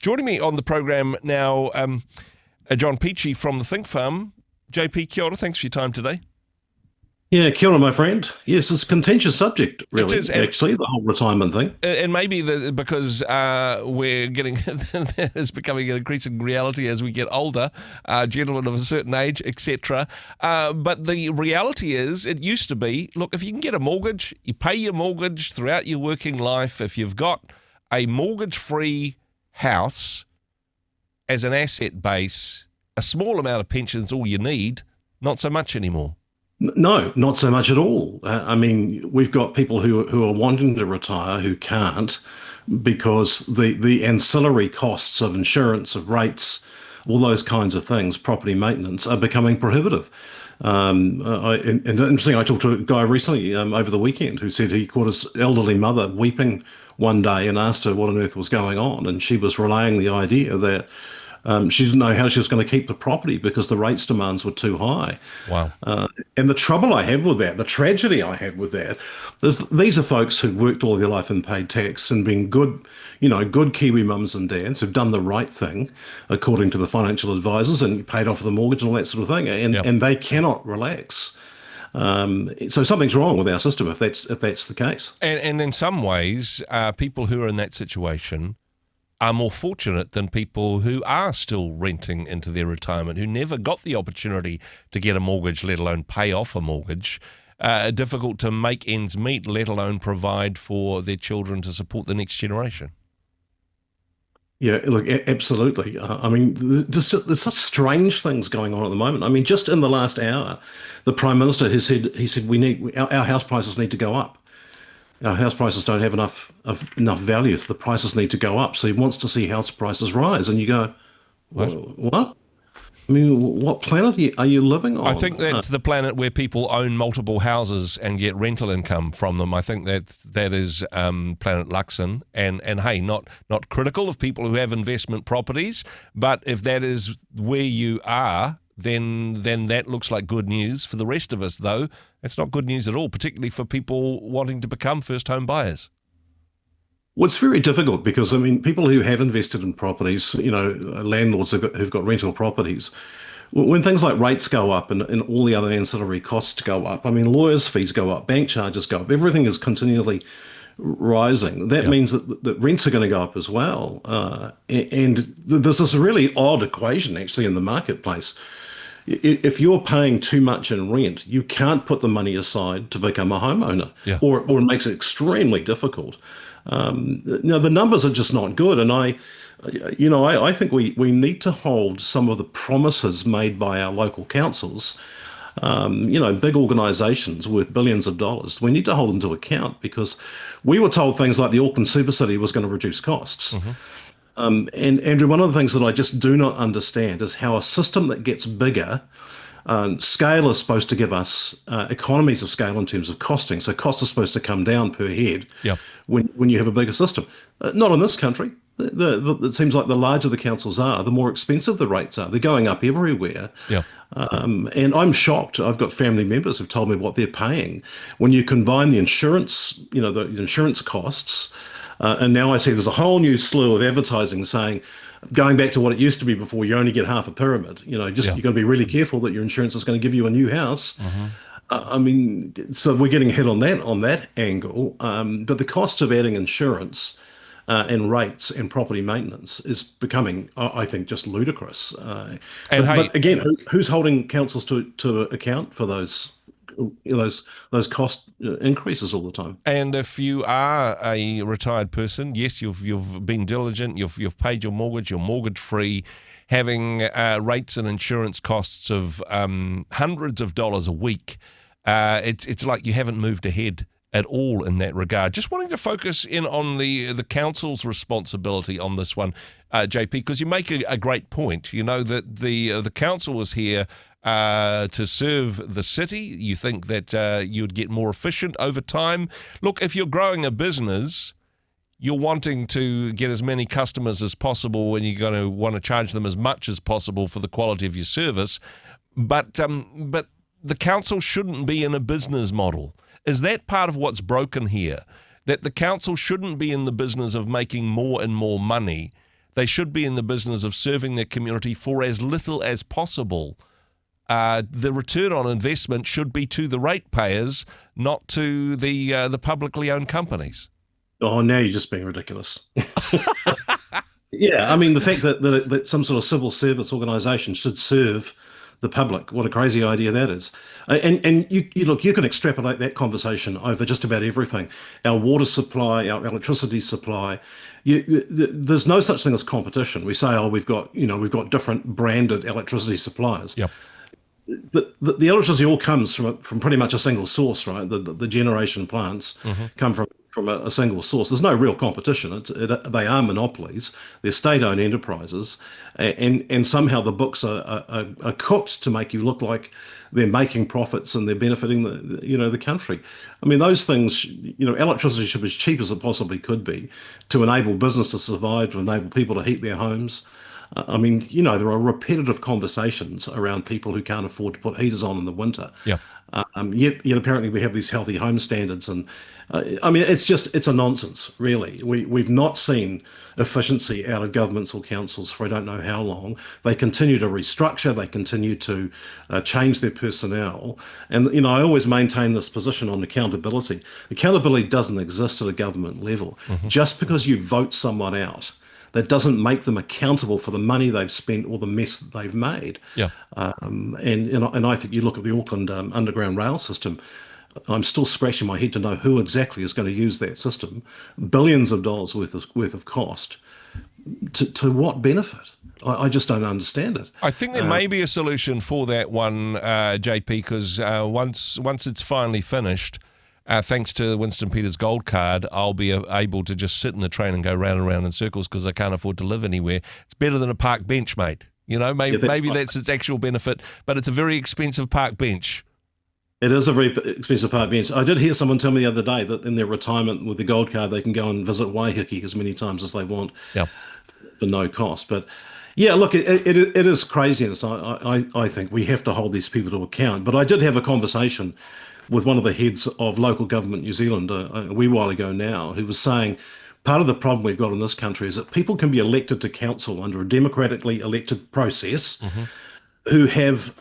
Joining me on the program now, John Peachey from the Think Farm. JP, kia ora, thanks for your time today. Yeah, kia ora, my friend. Yes, it's a contentious subject, really, It is, actually, the whole retirement thing. And maybe because we're getting, that is becoming an increasing reality as we get older, gentlemen of a certain age, etc. But the reality is, it used to be, look, if you can get a mortgage, you pay your mortgage throughout your working life. If you've got a mortgage-free house as an asset base, a small amount of pension's all you need, not so much anymore. No, not so much at all. I mean, we've got people who are wanting to retire who can't because the ancillary costs of insurance, of rates, all those kinds of things, property maintenance, are becoming prohibitive. And interesting, I talked to a guy recently over the weekend who said he caught his elderly mother weeping one day and asked her what on earth was going on. And she was relaying the idea that she didn't know how she was going to keep the property because the rates demands were too high. Wow. And the trouble I had with that, the tragedy I had with that, is these are folks who've worked all their life and paid tax and been good, good Kiwi mums and dads who've done the right thing according to the financial advisors and paid off the mortgage and all that sort of thing. And they cannot relax. So something's wrong with our system if that's the case. And in some ways, people who are in that situation are more fortunate than people who are still renting into their retirement, who never got the opportunity to get a mortgage, let alone pay off a mortgage. Difficult to make ends meet, let alone provide for their children to support the next generation. Yeah, look, absolutely. I mean, there's such strange things going on at the moment. I mean, just in the last hour, the Prime Minister has said our house prices need to go up. Our house prices don't have enough value. The prices need to go up. So he wants to see house prices rise. And you go, what? I mean, what planet are you living on? I think that's the planet where people own multiple houses and get rental income from them. I think that is planet Luxon. And hey, not critical of people who have investment properties, but if that is where you are, then that looks like good news. For the rest of us, though, it's not good news at all, particularly for people wanting to become first home buyers. Well, it's very difficult because, I mean, people who have invested in properties, landlords who've got rental properties, when things like rates go up and all the other ancillary costs go up, I mean, lawyers' fees go up, bank charges go up, everything is continually rising. That means that rents are going to go up as well. And there's this really odd equation actually in the marketplace. If you're paying too much in rent, you can't put the money aside to become a homeowner, or it makes it extremely difficult. Now, the numbers are just not good. And I think we need to hold some of the promises made by our local councils, big organisations worth billions of dollars. We need to hold them to account because we were told things like the Auckland Super City was going to reduce costs. Mm-hmm. And Andrew, one of the things that I just do not understand is how a system that gets bigger, scale is supposed to give us economies of scale in terms of costing. So costs are supposed to come down per head when you have a bigger system. Not in this country. It seems like the larger the councils are, the more expensive the rates are. They're going up everywhere. Yeah. And I'm shocked. I've got family members who've told me what they're paying. When you combine the insurance, the insurance costs, and now I see there's a whole new slew of advertising saying, going back to what it used to be before, you only get half a pyramid. You've got to be really careful that your insurance is going to give you a new house. Mm-hmm. I mean, so we're getting hit on that angle. But the cost of adding insurance and rates and property maintenance is becoming, I think, just ludicrous. But again, who's holding councils to account for those cost increases all the time? And if you are a retired person, yes, you've been diligent, you've paid your mortgage, you're mortgage free, having rates and insurance costs of hundreds of dollars a week. It's like you haven't moved ahead at all in that regard. Just wanting to focus in on the council's responsibility on this one, JP, because you make a great point. That the council is here to serve the city. You think that you'd get more efficient over time. Look, if you're growing a business, you're wanting to get as many customers as possible and you're going to want to charge them as much as possible for the quality of your service. But the council shouldn't be in a business model. Is that part of what's broken here? That the council shouldn't be in the business of making more and more money, They should be in the business of serving their community for as little as possible. The return on investment should be to the ratepayers, not to the publicly owned companies. Oh, now you're just being ridiculous. Yeah, I mean, the fact that some sort of civil service organisation should serve the public, what a crazy idea that is. And you look, you can extrapolate that conversation over just about everything. Our water supply, our electricity supply. There's no such thing as competition. We say, oh, we've got different branded electricity suppliers. Yep. The electricity all comes from pretty much a single source, right? The generation plants come from a single source. There's no real competition. They are monopolies. They're state-owned enterprises, and somehow the books are cooked to make you look like they're making profits and they're benefiting the country. I mean, those things, electricity should be as cheap as it possibly could be to enable business to survive, to enable people to heat their homes. I mean, there are repetitive conversations around people who can't afford to put heaters on in the winter. Yeah. Yet apparently we have these healthy home standards, and I mean, it's a nonsense, really. We've not seen efficiency out of governments or councils for I don't know how long. They continue to restructure, they continue to change their personnel, and I always maintain this position on accountability. Accountability doesn't exist at a government level. Just because you vote someone out, that doesn't make them accountable for the money they've spent or the mess that they've made. Yeah. And I think you look at the Auckland underground rail system. I'm still scratching my head to know who exactly is going to use that system. Billions of dollars worth of cost. To what benefit? I just don't understand it. I think there may be a solution for that one, JP, because once it's finally finished, thanks to Winston Peters' gold card, I'll be able to just sit in the train and go round and round in circles because I can't afford to live anywhere. It's better than a park bench, mate. Maybe that's its actual benefit, but it's a very expensive park bench. It is a very expensive park bench. I did hear someone tell me the other day that in their retirement with the gold card, they can go and visit Waiheke as many times as they want for no cost. But yeah, look, it is craziness. I think we have to hold these people to account. But I did have a conversation with one of the heads of local government New Zealand a wee while ago now, who was saying part of the problem we've got in this country is that people can be elected to council under a democratically elected process who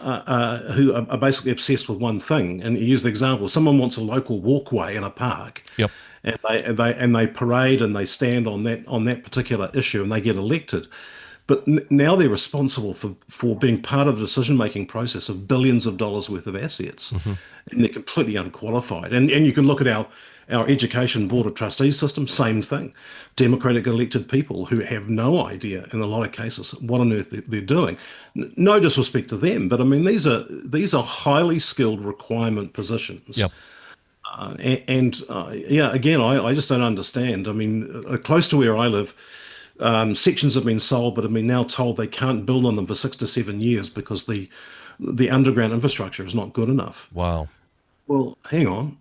are basically obsessed with one thing. And you use the example, someone wants a local walkway in a park. Yep. And they parade and they stand on that particular issue and they get elected. But now they're responsible for being part of the decision-making process of billions of dollars worth of assets. And they're completely unqualified. And you can look at our education board of trustees system, same thing. Democratic elected people who have no idea in a lot of cases what on earth they're doing. No disrespect to them, but I mean, these are highly skilled requirement positions. Yep. Again, I just don't understand. I mean, close to where I live, sections have been sold, but have been now told they can't build on them for 6 to 7 years because the underground infrastructure is not good enough. Wow. Well, hang on.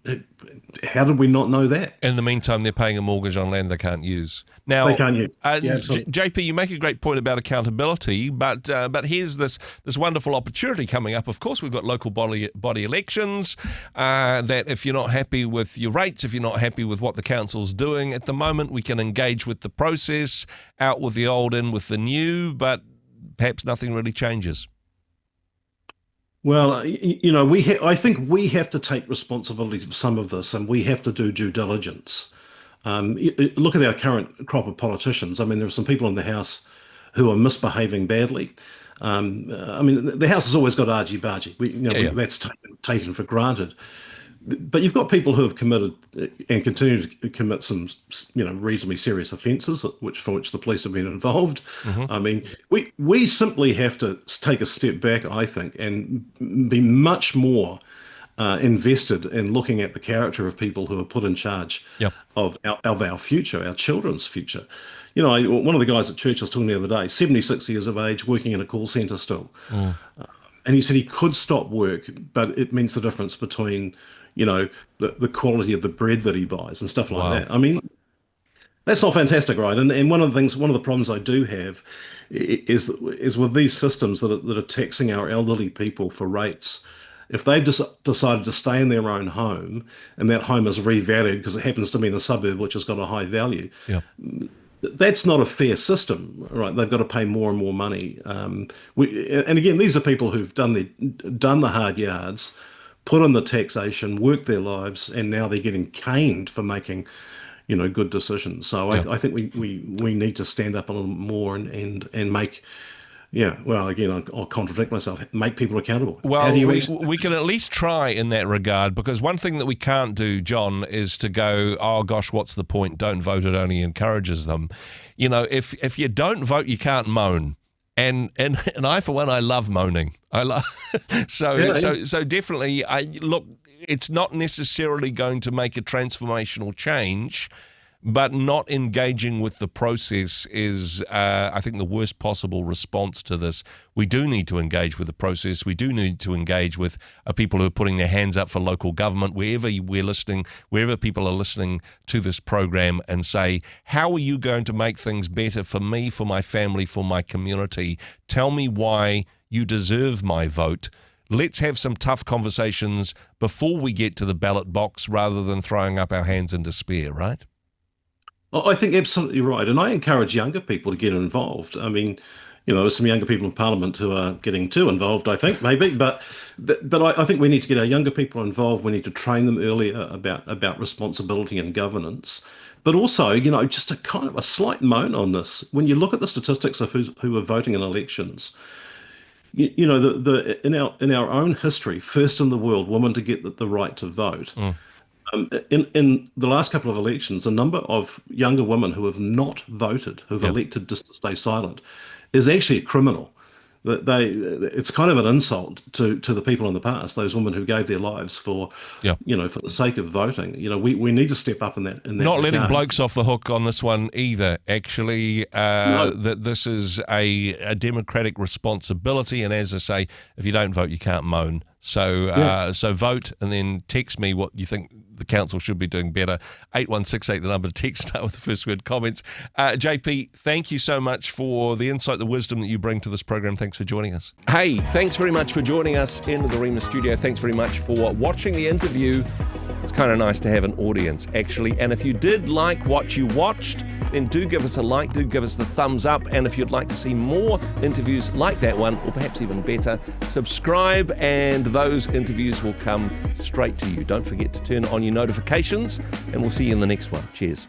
How did we not know that? In the meantime, they're paying a mortgage on land they can't use. Now, they can't use. JP, you make a great point about accountability, but here's this wonderful opportunity coming up. Of course, we've got local body elections. That if you're not happy with your rates, if you're not happy with what the council's doing at the moment, we can engage with the process, out with the old, in with the new, but perhaps nothing really changes. Well, I think we have to take responsibility for some of this, and we have to do due diligence. Look at our current crop of politicians. I mean, there are some people in the House who are misbehaving badly. I mean, the House has always got argy-bargy. That's taken for granted. But you've got people who have committed and continue to commit some, reasonably serious offences, for which the police have been involved. I mean, we simply have to take a step back, I think, and be much more invested in looking at the character of people who are put in charge of our future, our children's future. One of the guys at church I was talking to the other day, 76 years of age, working in a call centre still. And he said he could stop work, but it means the difference between the quality of the bread that he buys and stuff like that. I mean, that's not fantastic, right? And one of the problems I do have is with these systems that are taxing our elderly people for rates. If they've decided to stay in their own home and that home is revalued because it happens to be in a suburb which has got a high value, That's not a fair system, right? They've got to pay more and more money. And again, these are people who've done the hard yards, put in the taxation, worked their lives, and now they're getting caned for making, good decisions. So Yeah. I think we need to stand up a little more and make, yeah. Well, again, I'll contradict myself. Make people accountable. How do Well, you we can at least try in that regard, because one thing that we can't do, John, is to go, oh gosh, what's the point? Don't vote. It only encourages them. If you don't vote, you can't moan. And I, for one, I love moaning. I love so definitely. Look. It's not necessarily going to make a transformational change, but not engaging with the process is, I think, the worst possible response to this. We do need to engage with the process. We do need to engage with people who are putting their hands up for local government, wherever we're listening, wherever people are listening to this program, and say, how are you going to make things better for me, for my family, for my community? Tell me why you deserve my vote. Let's have some tough conversations before we get to the ballot box, rather than throwing up our hands in despair, right? I think absolutely right. And I encourage younger people to get involved. I mean, there's some younger people in Parliament who are getting too involved, I think, maybe. But I think we need to get our younger people involved. We need to train them earlier about responsibility and governance. But also, just a kind of a slight moan on this. When you look at the statistics of who are voting in elections, in our own history, first in the world, women to get the right to vote. In the last couple of elections, the number of younger women who have not voted, who've Yep. elected just to stay silent, is actually criminal. It's kind of an insult to the people in the past, those women who gave their lives for, Yeah. for the sake of voting. We need to step up in that Not letting regard. blokes off the hook on this one either, actually. No, That this is a democratic responsibility, and as I say, if you don't vote, you can't moan. So yeah. so vote, and then text me what you think the council should be doing better. 8168, the number to text, start with the first word, comments. JP, thank you so much for the insight, the wisdom that you bring to this program. Thanks for joining us. Hey, thanks very much for joining us in the Rhema studio. Thanks very much for watching the interview. It's kind of nice to have an audience, actually. And if you did like what you watched, then do give us a like, do give us the thumbs up. And if you'd like to see more interviews like that one, or perhaps even better, subscribe and those interviews will come straight to you. Don't forget to turn on your notifications, and we'll see you in the next one. Cheers.